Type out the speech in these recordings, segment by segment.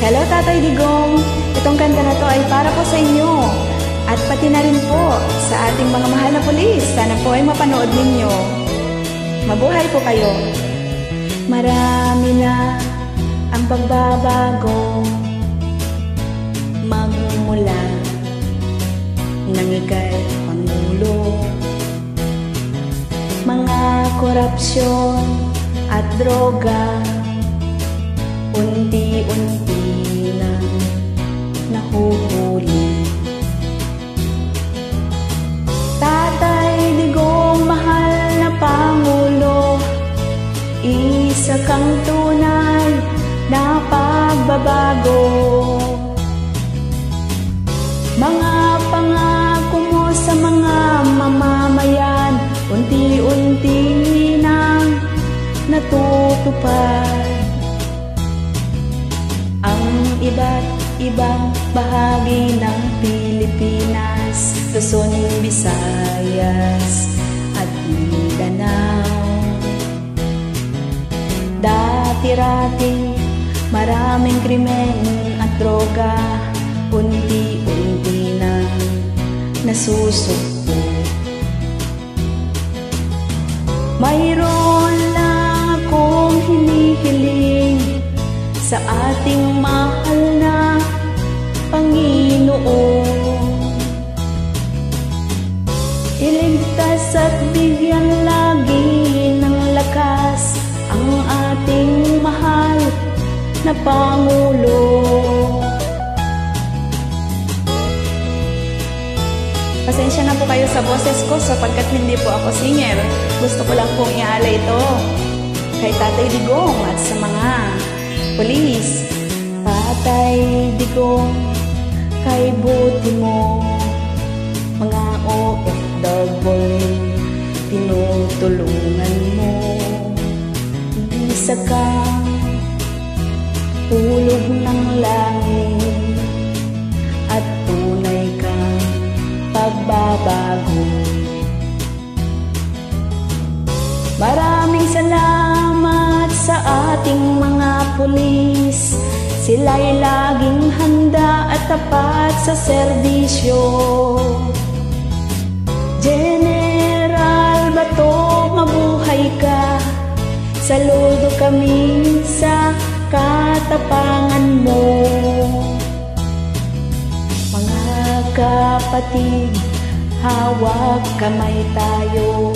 Hello, Tatay Digong! Itong kanta na to ay para po sa inyo. At pati na rin po sa ating mga mahal na pulis. Sana po ay mapanood ninyo. Mabuhay po kayo. Marami na ang pagbabago magmula nang ika'y Pangulo. Mga korupsyon at droga unti-unti na nahuhuli. Tatay Digong, mahal na Pangulo, isa kang tunay na pagbabago. Mga pangako mo sa mga mamamayan unti-unti na natutupad. Ang iba't ibang bahagi ng Pilipinas, Luzon, Visayas at Mindanao. Dati-rati maraming krimen at droga unti-unti na nasusugpo. Mayroon lang akong hinihiling sa ating mahal na Panginoon. Iligtas at bigyan lagi ng lakas ang ating mahal na Pangulo. Pasensya na po kayo sa boses ko sapagkat hindi po ako singer. Gusto ko lang pong ialay ito kay Tatay Digong at sa mga pulis. Tatay Digong, kay buti mo, mga OFW, tinutulungan mo. Isa kang hulog ng langit at tunay kang pagbabago. Maraming salamat sa ating mga pulis. Sila'y laging handa at tapat sa serbisyo. General Bato, mabuhay ka. Saludo kami sa katapangan mo. Mga kapatid, hawak kamay tayo,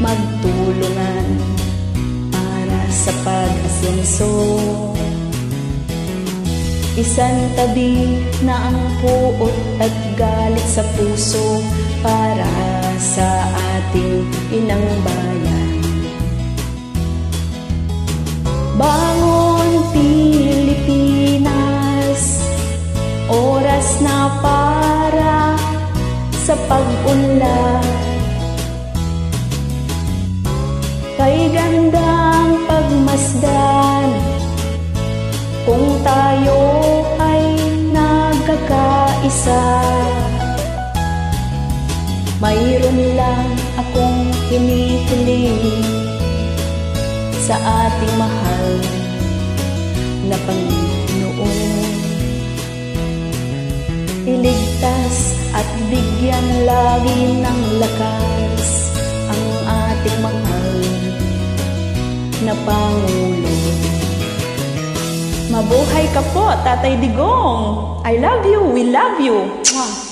magtulungan para sa pag-asenso. Isang tabi na ang puot at galit sa puso para sa ating inang bayan. Bangon Pilipinas, oras na para sa pag-unlad. Kay gandang pagmasdan, kung tayo ay nagkakaisa. Mayroon lang akong hinihiling sa ating mahal na Panginoon. Iligtas at bigyan lagi ng lakas ang ating mahal na Pangulo. Mabuhay ka po, Tatay Digong. I love you. We love you. Mwah.